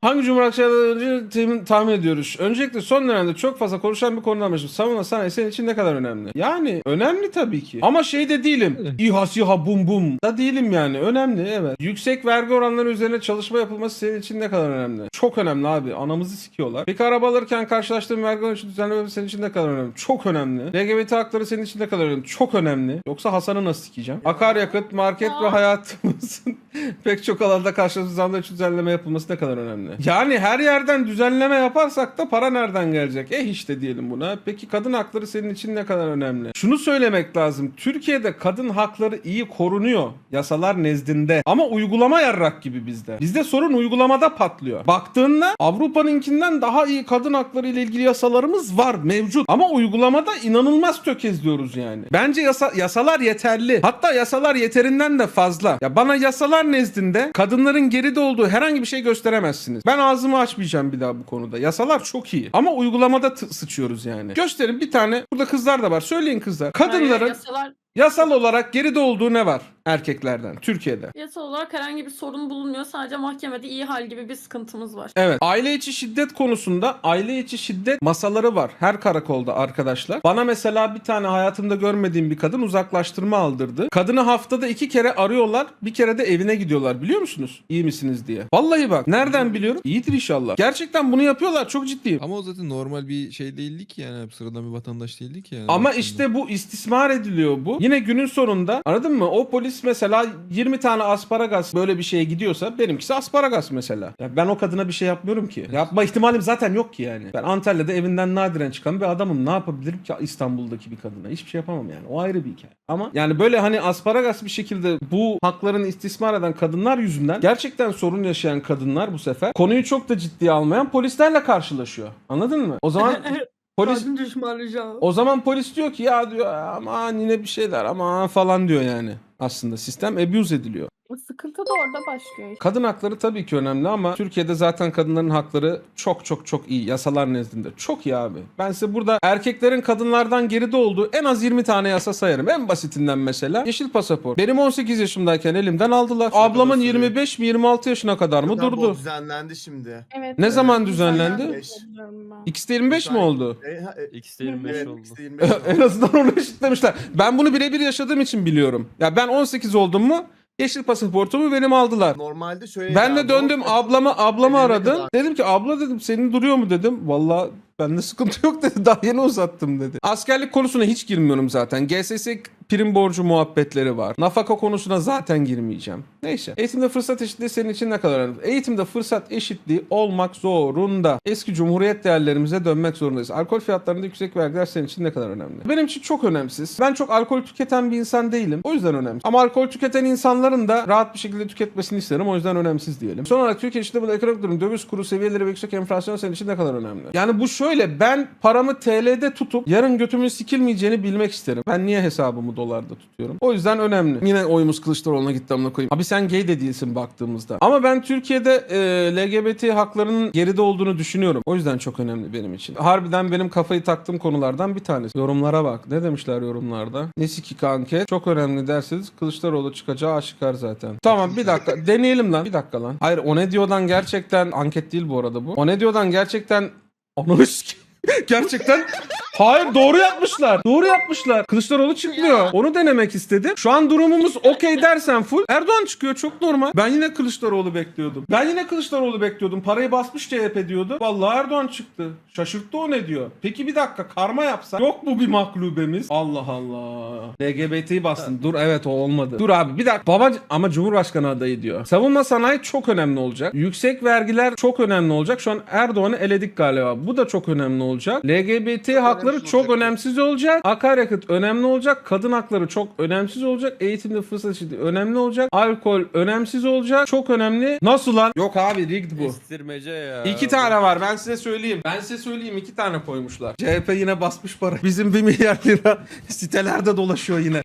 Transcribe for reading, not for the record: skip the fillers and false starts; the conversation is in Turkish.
Hangi cumhurbaşkanı önce tahmin ediyoruz? Öncelikle son dönemde çok fazla konuşulan bir konudan başlayalım. Savunma sanayi senin için ne kadar önemli? Yani önemli tabii ki. Ama şey de değilim. İHA SİHA bum bum da değilim yani. Önemli evet. Yüksek vergi oranları üzerine çalışma yapılması senin için ne kadar önemli? Çok önemli abi. Anamızı sikiyorlar. Peki araba alırken karşılaştığın vergi oranı için düzenleme senin için ne kadar önemli? Çok önemli. LGBT hakları senin için ne kadar önemli? Çok önemli. Yoksa Hasan'ı nasıl sikeceğim? Akaryakıt, market ve hayatımızın pek çok alanda karşılaştığımız zamlar için düzenleme yapılması ne kadar önemli? Yani her yerden düzenleme yaparsak da para nereden gelecek? İşte diyelim buna. Peki kadın hakları senin için ne kadar önemli? Şunu söylemek lazım. Türkiye'de kadın hakları iyi korunuyor yasalar nezdinde. Ama uygulama yarrak gibi bizde. Bizde sorun uygulamada patlıyor. Baktığında Avrupa'nınkinden daha iyi kadın hakları ile ilgili yasalarımız var, mevcut. Ama uygulamada inanılmaz tökezliyoruz yani. Bence yasalar yeterli. Hatta yasalar yeterinden de fazla. Ya bana yasalar nezdinde kadınların geride olduğu herhangi bir şey gösteremezsiniz. Ben ağzımı açmayacağım bir daha bu konuda. Yasalar çok iyi. Ama uygulamada sıçıyoruz yani. Gösterin bir tane. Burada kızlar da var. Söyleyin kızlar. Kadınların yasal olarak geride olduğu ne var erkeklerden Türkiye'de? Yasal olarak herhangi bir sorun bulunmuyor. Sadece mahkemede iyi hal gibi bir sıkıntımız var. Evet. Aile içi şiddet konusunda aile içi şiddet masaları var. Her karakolda arkadaşlar. Bana mesela bir tane hayatımda görmediğim bir kadın uzaklaştırma aldırdı. Kadını haftada 2 kere arıyorlar. Bir kere de evine gidiyorlar. Biliyor musunuz? İyi misiniz diye. Vallahi bak. Nereden biliyorum? İyidir inşallah. Gerçekten bunu yapıyorlar. Çok ciddiyim. Ama o zaten normal bir şey değildi ki yani. Sıradan bir vatandaş değildi ki yani. Ama aslında. işte bu istismar ediliyor bu. Yine günün sonunda anladın mı? O polis mesela 20 tane asparagas böyle bir şeye gidiyorsa benimkisi asparagas mesela. Ya ben o kadına bir şey yapmıyorum ki. Yapma ihtimalim zaten yok ki yani. Ben Antalya'da evinden nadiren çıkan bir adamım. Ne yapabilirim ki İstanbul'daki bir kadına? Hiçbir şey yapamam yani. O ayrı bir hikaye. Ama yani böyle hani asparagas bir şekilde bu haklarını istismar eden kadınlar yüzünden gerçekten sorun yaşayan kadınlar bu sefer konuyu çok da ciddiye almayan polislerle karşılaşıyor. Anladın mı? O zaman polis o zaman polis diyor ki ya diyor aman yine bir şeyler ama falan diyor yani. Aslında sistem abuse ediliyor. Sıkıntı da orada başlıyor işte. Kadın hakları tabii ki önemli ama Türkiye'de zaten kadınların hakları çok çok çok iyi. Yasalar nezdinde. Çok iyi abi. Ben size burada erkeklerin kadınlardan geride olduğu en az 20 tane yasa sayarım. En basitinden mesela yeşil pasaport. Benim 18 yaşımdayken elimden aldılar. Ablamın 25 mi 26 yaşına kadar mı durdu? Bu düzenlendi şimdi. Evet. Ne zaman düzenlendi? düzenlendi? İkisi de 25 mi oldu? X'te 25 Evet, oldu. ikisi de 25 oldu. En azından onu eşitlemişler. Ben bunu birebir yaşadığım için biliyorum. Ya ben 18 oldum mu yeşil pasaportumu benim aldılar. Normalde şöyle. Ben de döndüm ablamı Evine aradım. kadar. Dedim ki abla dedim senin duruyor mu dedim. Vallahi bende sıkıntı yok dedi. Daha yeni uzattım dedi. Askerlik konusuna hiç girmiyorum zaten. GSS prim borcu muhabbetleri var. Nafaka konusuna zaten girmeyeceğim. Neyse. Eğitimde fırsat eşitliği senin için ne kadar önemli? Eğitimde fırsat eşitliği olmak zorunda. Eski cumhuriyet değerlerimize dönmek zorundayız. Alkol fiyatlarında yüksek vergiler senin için ne kadar önemli? Benim için çok önemsiz. Ben çok alkol tüketen bir insan değilim. O yüzden önemsiz. Ama alkol tüketen insanların da rahat bir şekilde tüketmesini isterim. O yüzden önemsiz diyelim. Son olarak Türkiye içinde bu ekonomik durum, döviz kuru seviyeleri ve yüksek enflasyon senin için ne kadar önemli? Yani bu şöyle, ben paramı TL'de tutup yarın götümün sikilmeyeceğini bilmek isterim. Ben niye hesabımı dolarda tutuyorum? O yüzden önemli. Yine oyumuz Kılıçdaroğlu'na gitti amına koyayım. Abi sen gay de değilsin baktığımızda. Ama ben Türkiye'de LGBT haklarının geride olduğunu düşünüyorum. O yüzden çok önemli benim için. Harbiden benim kafayı taktığım konulardan bir tanesi. Yorumlara bak. Ne demişler yorumlarda? Ne sikik anket? Çok önemli derseniz Kılıçdaroğlu çıkacağı aşikar zaten. Tamam bir dakika. Deneyelim lan. Bir dakika lan. Hayır o ne diyordan gerçekten anket değil bu arada bu. O ne diyordan gerçekten gerçekten hayır doğru yapmışlar. Doğru yapmışlar. Kılıçdaroğlu çıkmıyor. Onu denemek istedim. Şu an durumumuz okey dersen full. Erdoğan çıkıyor çok normal. Ben yine Kılıçdaroğlu bekliyordum. Parayı basmış CHP diyordu. Vallahi Erdoğan çıktı. Şaşırttı o ne diyor. Peki bir dakika karma yapsak. Yok mu bir maklubemiz? Allah Allah. LGBT'yi bastın. Dur evet o olmadı. Dur abi bir dakika. Baba ama Cumhurbaşkanı adayı diyor. Savunma sanayi çok önemli olacak. Yüksek vergiler çok önemli olacak. Şu an Erdoğan'ı eledik galiba. Bu da çok önemli olacak. LGBT hakları çok önemsiz olacak. Akaryakıt önemli olacak. Kadın hakları çok önemsiz olacak. Eğitimde fırsat eşitliği önemli olacak. Alkol önemsiz olacak. Çok önemli. Nasıl lan? Yok abi rigged bu. Estirmece ya. 2 tane var ben size söyleyeyim. 2 tane koymuşlar. CHP yine basmış para. Bizim 1 milyar lira sitelerde dolaşıyor yine.